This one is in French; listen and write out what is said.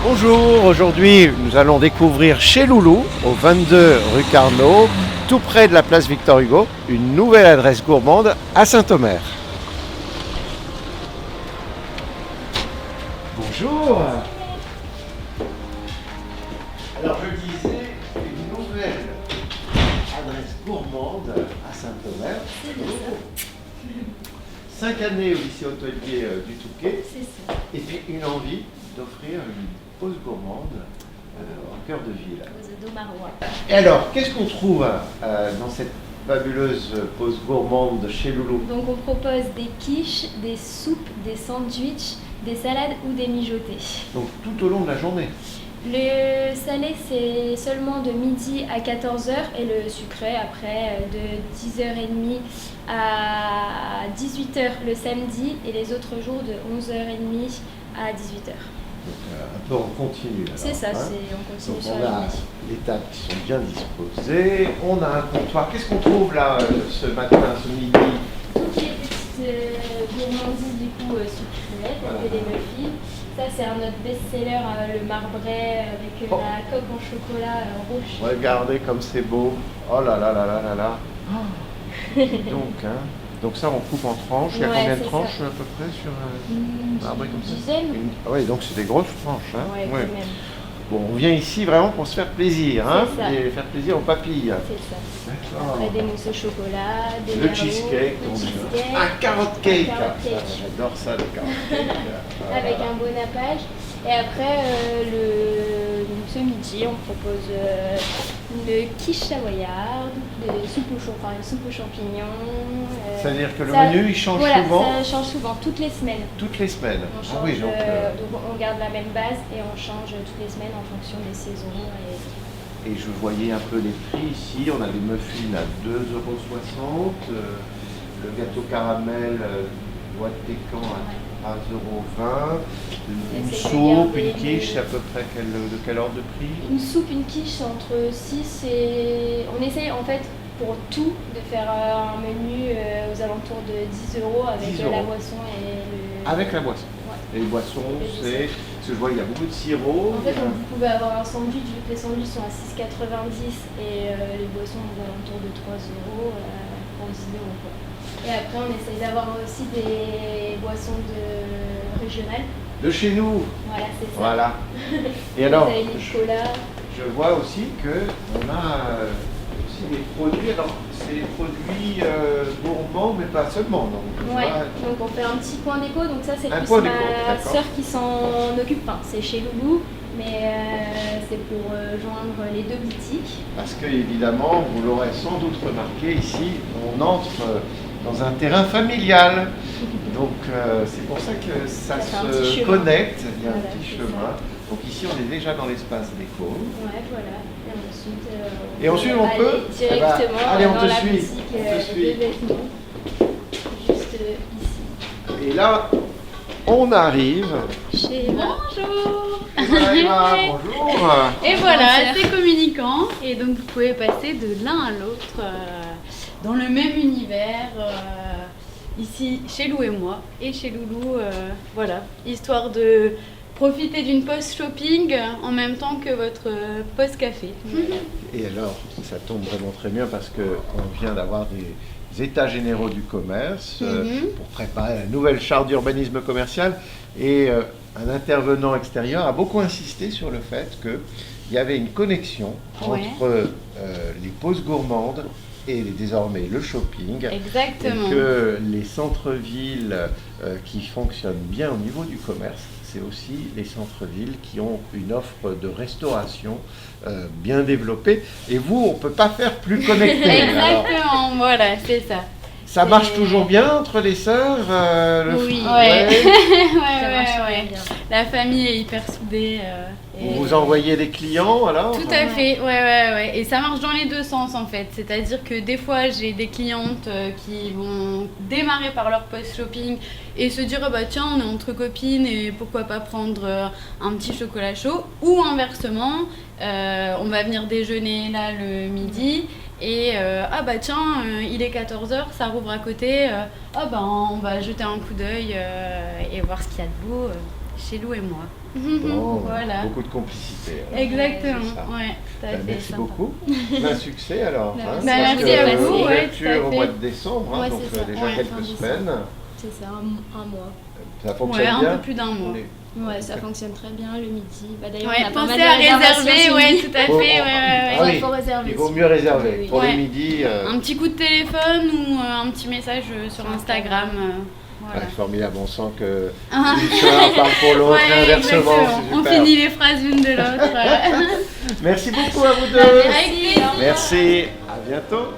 Bonjour, aujourd'hui nous allons découvrir chez Loulou, au 22 rue Carnot, tout près de la place Victor Hugo, une nouvelle adresse gourmande à Saint-Omer. Bonjour. Alors je disais, une nouvelle adresse gourmande à Saint-Omer. 5 années au lycée hôtelier du Touquet. C'est ça. Et puis une envie d'offrir une pause gourmande en cœur de ville. Aux Domarois. Et alors, qu'est-ce qu'on trouve dans cette fabuleuse pause gourmande chez Loulou? Donc on propose des quiches, des soupes, des sandwichs, des salades ou des mijotés. Donc tout au long de la journée. Le salé c'est seulement de midi à 14h et le sucré après de 10h30 à 18h le samedi et les autres jours de 11h30 à 18h. Donc, un peu en continu. Alors, C'est ça, hein. on continue Donc sur on la a journée. les tables qui sont bien disposées, on a un comptoir. Qu'est-ce qu'on trouve là ce matin, ce midi? Toutes les petites gourmandises du coup sucrées, Voilà. telles que des muffins. Ça c'est notre best-seller, le marbré avec la coque en chocolat rouge. Regardez comme c'est beau. Oh là là là là là là. Donc, hein. Donc ça on coupe en tranches. Il y a Ouais, combien de c'est tranches ça. à peu près sur Une marbré comme ça? dizaine. Oui, donc c'est des grosses tranches. Hein. Ouais, Ouais. quand même. Bon, on vient ici vraiment pour se faire plaisir, hein, C'est ça. et faire plaisir aux papilles. C'est ça. D'accord. Après des mousses au chocolat, des Le merlots, cheesecake, le on dit. cheesecake, Un carrot cake. Un carrot cake. Ah, j'adore ça, le carrot cake. avec un bon nappage. Et après, ce midi, on propose une quiche savoyarde, une soupe aux champignons. C'est-à-dire que le ça- menu, il change voilà, souvent, ça change souvent, toutes les semaines. toutes les semaines. On Ah change, oui, donc, donc on garde la même base et on change toutes les semaines en fonction des saisons. et je voyais un peu les prix ici. On a des muffins à 2,60 €, le gâteau caramel noix de pécan à 1,20 €, une Essaye de soupe, garder une quiche, le- c'est à peu près de quel ordre de prix? Une soupe, une quiche, c'est entre 6 et... On essaye en fait pour tout de faire un menu aux alentours de 10 € avec 10 la €. boisson et le... Avec la boisson. Ouais. Et les boissons, Et les c'est... Parce que je vois, il y a beaucoup de sirop. En fait, vous pouvez avoir un sandwich, vu que les sandwichs sont à 6,90 et les boissons aux alentours de 3 € pour 10 € quoi. Et après, on essaye d'avoir aussi des boissons régionales. De chez nous. Voilà, c'est ça. Voilà. Et alors, Vous avez les colas. je vois aussi qu'on a aussi des produits. Alors, c'est des produits gourmands, mais pas seulement. Donc, je Ouais, vois, donc on fait un petit point déco, donc ça c'est Un plus point déco, ma d'accord. sœur qui s'en occupe, enfin c'est chez Loulou, mais c'est pour joindre les deux boutiques. parce que, évidemment, vous l'aurez sans doute remarqué, ici, on entre dans un terrain familial. Donc, c'est pour ça que ça Ça fait un petit se chemin. connecte. Il y a Voilà, un petit c'est chemin. ça. Donc, ici, on est déjà dans l'espace déco. Ouais, voilà. Et ensuite, on aller peut directement allez, on dans te la suit. boutique On te suit. de vêtements, juste ici. Et là, on arrive. Chez Bonjour. Et voilà, Emma, bonjour. Et voilà, c'est communicant et donc vous pouvez passer de l'un à l'autre dans le même univers, ici chez Lou et moi et chez Loulou, voilà, histoire de profiter d'une pause shopping en même temps que votre pause café. Voilà. Et alors, ça tombe vraiment très bien parce qu'on vient d'avoir des états généraux du commerce pour préparer la nouvelle charte d'urbanisme commercial. Et un intervenant extérieur a beaucoup insisté sur le fait qu'il y avait une connexion entre les pauses gourmandes et désormais le shopping. Exactement. Et que les centres-villes qui fonctionnent bien au niveau du commerce, c'est aussi les centres-villes qui ont une offre de restauration bien développée. Et vous, on ne peut pas faire plus connecté. Alors, Exactement, voilà, c'est ça. ça marche toujours bien entre les sœurs Oui. Ouais. Ça marche ouais. très bien. La famille est hyper soudée. Vous vous envoyez des clients alors? Tout à fait, ouais. Et ça marche dans les deux sens en fait. C'est-à-dire que des fois j'ai des clientes qui vont démarrer par leur post-shopping et se dire oh bah tiens on est entre copines et pourquoi pas prendre un petit chocolat chaud. Ou inversement, on va venir déjeuner là le midi et ah bah tiens il est 14h, ça rouvre à côté, ah bah on va jeter un coup d'œil et voir ce qu'il y a de beau chez Lou et moi. Bon, Voilà. beaucoup de complicité. Exactement, c'est ça. ouais, tout à fait, Merci sympa. beaucoup. Plein succès alors. Merci. Merci parce à que vous, ouais, l'ouverture tout à au fait. mois de décembre, Ouais, donc c'est ça. déjà Ouais, fin quelques décembre. semaines. C'est ça, un mois. Ça Ouais, fonctionne un bien. peu plus d'un mois. Ouais, ça fonctionne très bien le midi. Bah, d'ailleurs, Ouais, on a pas mal pensez de à réservations réserver, ce ouais, midi. tout à fait, Oh, ouais, ah ouais, oui. ouais. Il faut réserver. Il vaut aussi. mieux réserver. Oui, oui. Pour Ouais. le midi, Un petit coup de téléphone ou un petit message sur Instagram. Voilà. formidable. On sent que Ah. l'un parle pour l'autre et Ouais, inversement. exactement. C'est On super. finit les phrases l'une de l'autre. Merci beaucoup à vous deux. Avec plaisir. Merci. À bientôt.